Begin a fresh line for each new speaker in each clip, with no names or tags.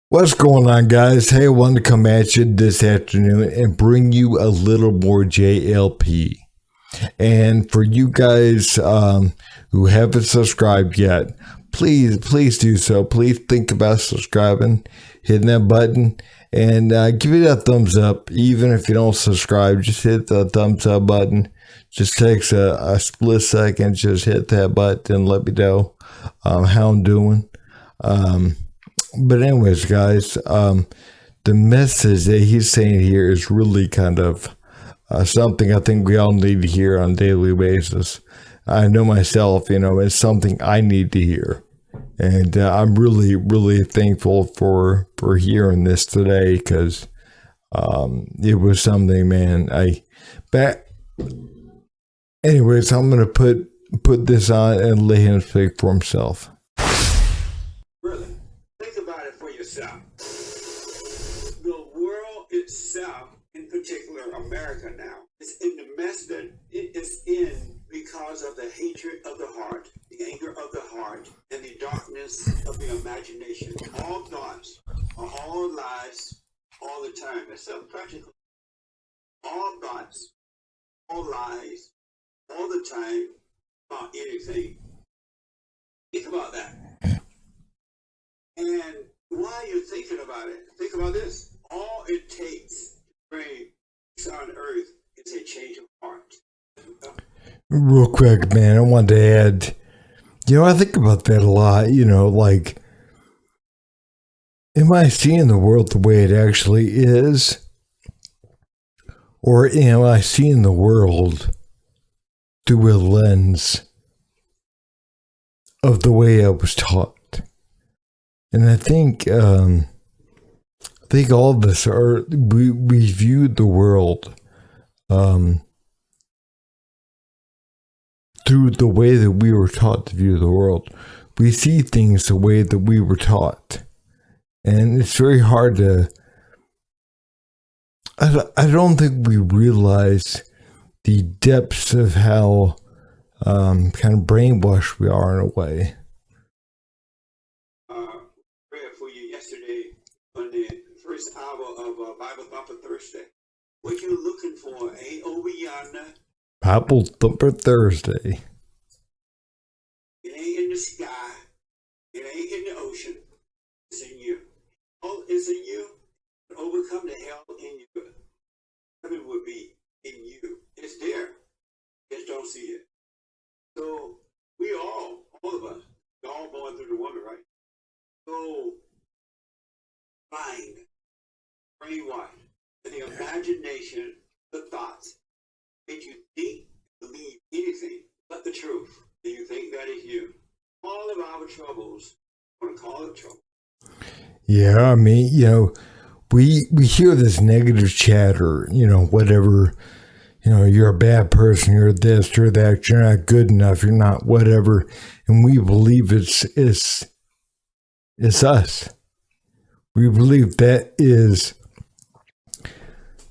What's going on, guys? Hey, I wanted to come at you this afternoon and bring you a little more JLP. And for you guys who haven't subscribed yet, please do so. Please think about subscribing, hitting that button, and give it a thumbs up. Even if you don't subscribe, just hit the thumbs up button. Just takes a split second. Just hit that button and let me know how I'm doing. But anyways, guys, the message that he's saying here is really kind of something I think we all need to hear on a daily basis. I know myself, it's something I need to hear. And I'm really, really thankful for hearing this today because it was something, man. Anyways, I'm going to put this on and let him speak for himself.
The world itself, in particular America now, is in the mess that it is in because of the hatred of the heart, the anger of the heart, and the darkness of the imagination. All thoughts are all lies all the time. It's self-practical. All thoughts, all lies, all the time about anything. Think about that. And while you're thinking about it, think about this. All it takes to bring peace on earth is a change of heart.
Real quick, man, I wanted to add, I think about that a lot, like, am I seeing the world the way it actually is? Or am I seeing the world through a lens of the way I was taught? And I think all of us we viewed the world through the way that we were taught to view the world. We see things the way that we were taught. And it's very hard to, I don't think we realize the depths of how kind of brainwashed we are in a way.
Hour of Bible Thumper Thursday. What you looking for ain't over yonder.
Bible Thumper Thursday.
It ain't in the sky. It ain't in the ocean. It's in you. All is in you. Overcome the hell in you. Heaven would be in you. It's there. Just don't see it. So we all of us, we're all born through the woman, right? So find brainwashed, and the imagination, the thoughts, make you think, believe anything but the truth. Do you think that is you? All of our troubles, I want to call it trouble.
Yeah, I mean, we hear this negative chatter, whatever, you're a bad person, you're this, you're that, you're not good enough, you're not whatever, and we believe it's us. We believe that is.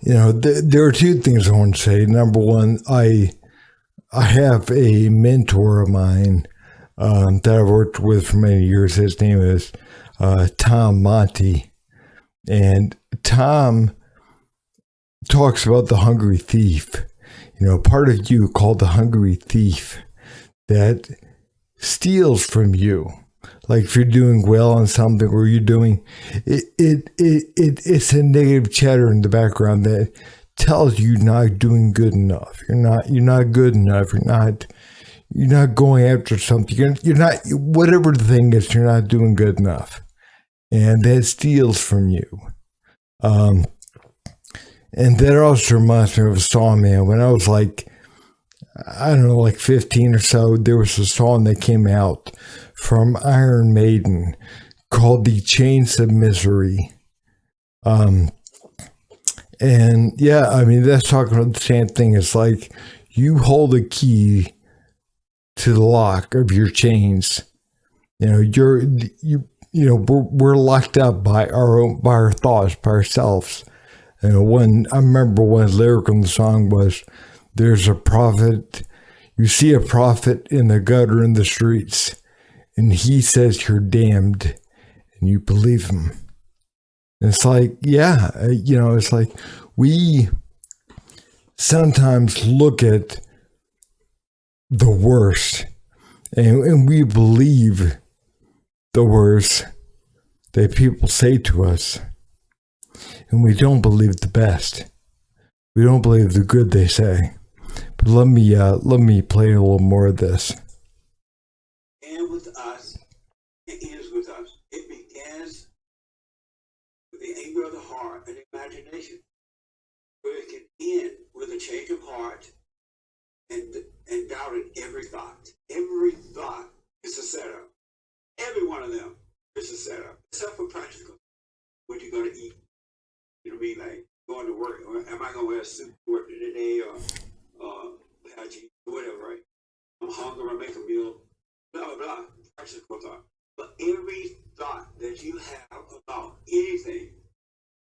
There are two things I want to say. Number one, I have a mentor of mine that I've worked with for many years. His name is Tom Monty. And Tom talks about the hungry thief. Part of you called the hungry thief that steals from you. Like if you're doing well on something or you're doing it's a negative chatter in the background that tells you not doing good enough. You're not good enough. You're not going after something. You're not, whatever the thing is, you're not doing good enough. And that steals from you. And that also reminds me of a song, man. When I was like 15 or so, there was a song that came out from Iron Maiden called The Chains of Misery. And yeah, I mean, that's talking about the same thing. It's like you hold the key to the lock of your chains. We're locked up by our thoughts, by ourselves. I remember one lyric in the song was, there's a prophet, you see a prophet in the gutter in the streets, and he says you're damned, and you believe him. It's like, yeah, it's like we sometimes look at the worst and we believe the worst that people say to us, and we don't believe the best. We don't believe the good they say. But let me play a little more of this.
And with us, it ends with us. It begins with the anger of the heart and imagination, where it can end with a change of heart and doubt in every thought. Every thought is a setup. Every one of them is a setup, except for practical. What you going to eat? You know what I mean? Like going to work. Am I going to wear a suit to work today or patchy, whatever, right? I'm hungry, I make a meal, blah, blah, blah. Practical thought. But every thought that you have about anything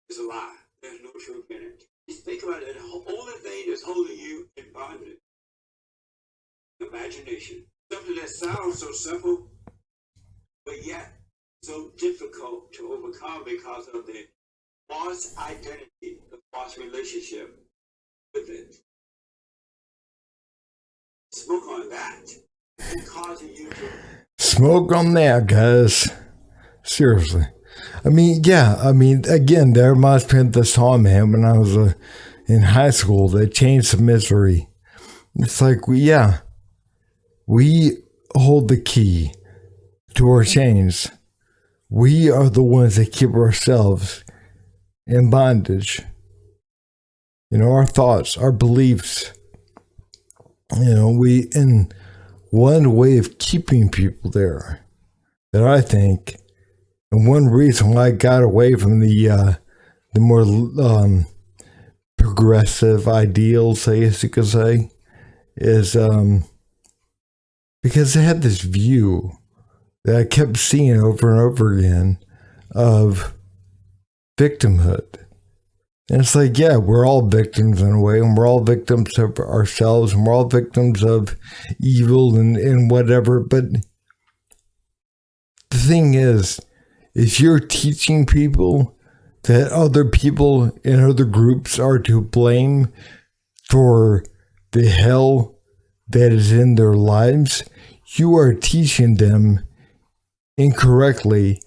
is a lie. There's no truth in it. Just think about it. The only thing that's holding you in bondage, imagination. Something that sounds so simple, but yet so difficult to overcome because of the false identity, the false relationship with it. Smoke on that. It's causing you to
Smoke on that, guys. Seriously. I mean, again, there must have been the song, man, when I was in high school, that Chains of Misery. It's like, we hold the key to our chains. We are the ones that keep ourselves in bondage. Our thoughts, our beliefs. And one way of keeping people there that I think, and one reason why I got away from the more progressive ideals, I guess you could say, is because they had this view that I kept seeing over and over again of victimhood. And it's like, yeah, we're all victims in a way, and we're all victims of ourselves, and we're all victims of evil and whatever. But the thing is, if you're teaching people that other people in other groups are to blame for the hell that is in their lives, you are teaching them incorrectly,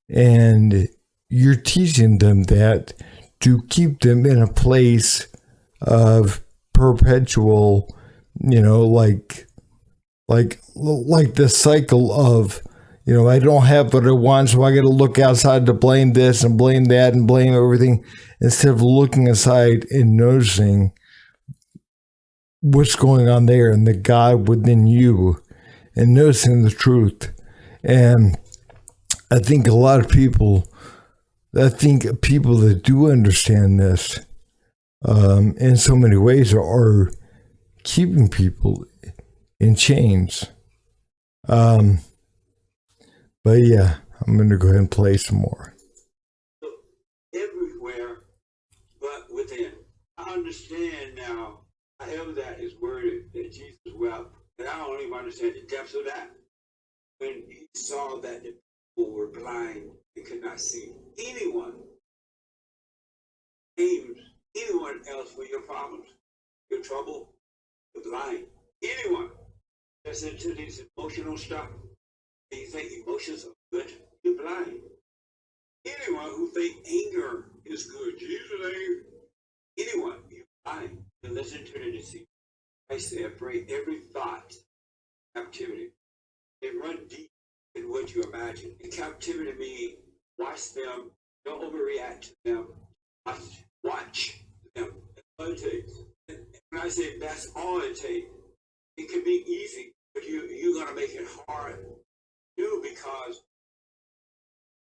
and you're teaching them that to keep them in a place of perpetual, like the cycle of, I don't have what I want, so I got to look outside to blame this and blame that and blame everything, instead of looking aside and noticing what's going on there and the God within you and noticing the truth. And I think a lot of people, that do understand this in so many ways are keeping people in chains. But yeah, I'm going to go ahead and play some more.
everywhere but within. I understand now, however that is worded, that Jesus wept, and I don't even understand the depths of that. When he saw that the people were blind and could not see. Anyone else for your problems, your trouble, your blind. Anyone that's into these emotional stuff, and you think emotions are good, you're blind. Anyone who think anger is good, Jesus ain't. Anyone, you're blind. And listen to the deceit. I said, bring every thought captivity. They run deep in what you imagine. In captivity means watch them, don't overreact to them. Watch them. That's all it takes. And when I say that's all it takes, it can be easy, but you're going to make it hard to do because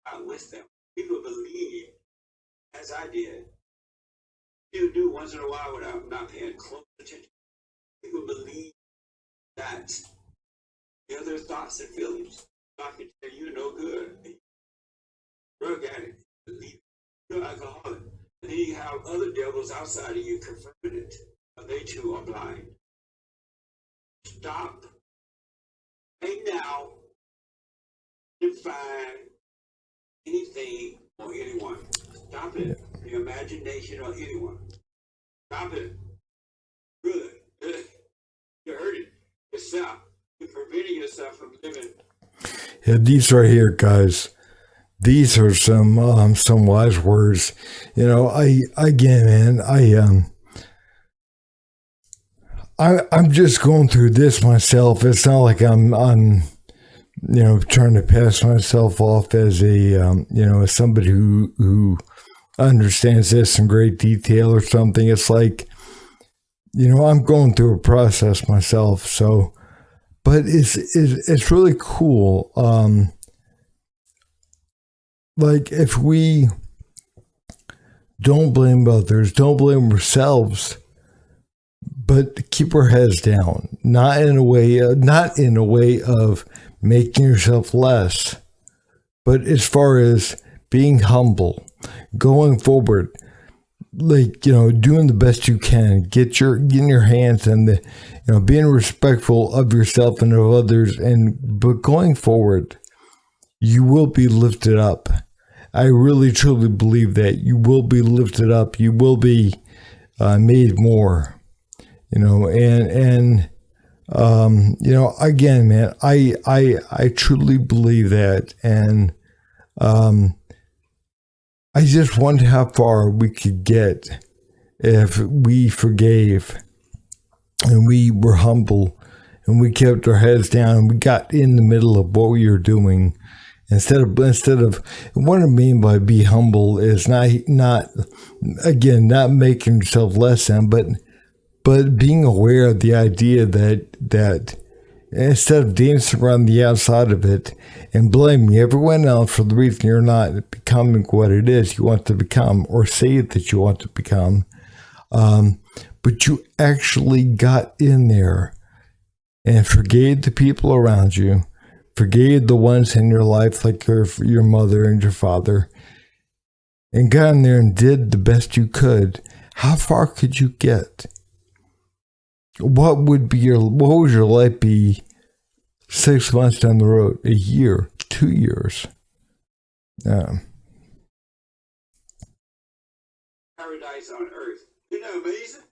I'm with them. People believe, as I did, you do once in a while without not paying close attention. People believe that the other thoughts and feelings. I can tell you no good. Drug addict, believe you're alcoholic. And then you have other devils outside of you confirming it. But they too are blind. Stop right now. Define anything or anyone. Stop it. The imagination or anyone. Stop it. Good. You're hurting yourself. You're preventing yourself from living.
Yeah, these right here, guys. These are some wise words. You know, I'm just going through this myself. It's not like I'm trying to pass myself off as as somebody who understands this in great detail or something. It's like, I'm going through a process myself. So, but it's really cool. Like, if we don't blame others, don't blame ourselves, but keep our heads down, not in a way of making yourself less, but as far as being humble, going forward, like, doing the best you can, getting your hands and being respectful of yourself and of others, but going forward, you will be lifted up. I really truly believe that you will be lifted up. You will be made more, again, man, I truly believe that. And I just wonder how far we could get if we forgave and we were humble and we kept our heads down and we got in the middle of what we were doing. Instead of what I mean by be humble is not making yourself less than, but being aware of the idea that instead of dancing around the outside of it and blaming everyone else for the reason you're not becoming what it is you want to become or say that you want to become, but you actually got in there and forgave the people around you, forgave the ones in your life like your mother and your father, and got in there and did the best you could, how far could you get? What would your life be 6 months down the road, a year, 2 years?
Paradise on earth. Isn't that amazing?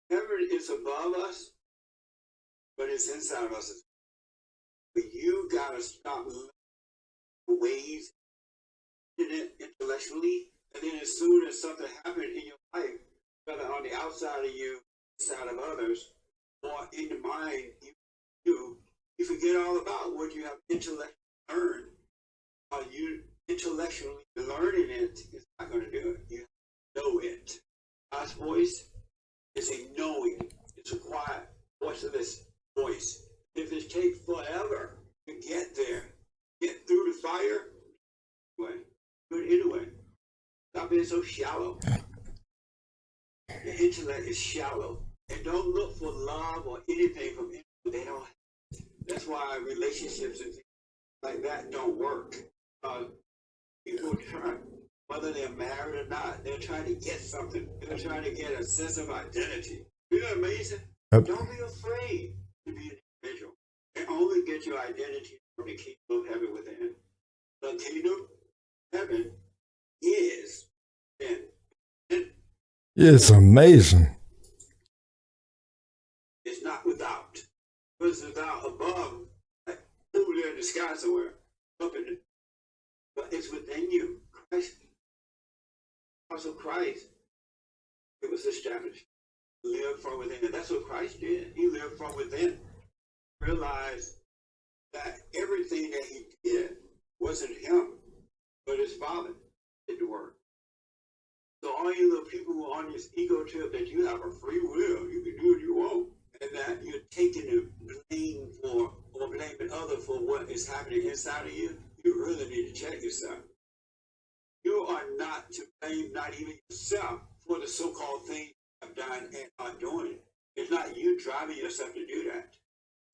Heaven is above us, but it's inside of us. But you gotta stop the ways in it intellectually, and then as soon as something happened in your life, whether on the outside of you, inside of others, or in the mind, you forget all about what you have intellectually learned. You intellectually learning it is not going to do it. You know it. God's voice is a knowing. It's a quiet, voiceless voice. If it takes forever to get there, get through the fire, do it anyway. Stop being so shallow. The intellect is shallow. And don't look for love or anything from anyone. They don't. That's why relationships and things like that don't work. People try, whether they're married or not, they're trying to get something. They're trying to get a sense of identity. Isn't that amazing? Yep. Don't be afraid to be an individual. And only get your identity from the kingdom of heaven within. The kingdom of heaven is within.
It's amazing.
It's not without. It's without above, like over there in the sky somewhere, up in it. But it's within you. Christ, also Christ, it was established. Live from within. And that's what Christ did. He lived from within. Realized that everything that he did wasn't him, but his Father did the work. So all you little people who are on this ego trip that you have a free will, you can do what you want, and that you're taking the blame for or blaming others for what is happening inside of you, you really need to check yourself. You are not to blame, not even yourself, for the so-called things you have done and are doing. It's not you driving yourself to do that.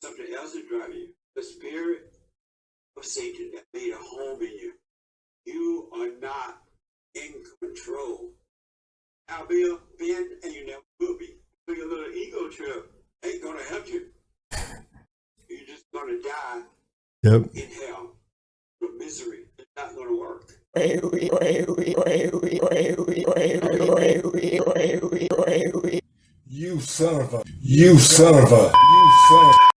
Something else is driving you. The spirit of Satan that made a home in you. You are not in control. Now be been and you never will be. So your little ego trip ain't gonna help you. You're just gonna die in hell from misery. It's not gonna work.
You son of a.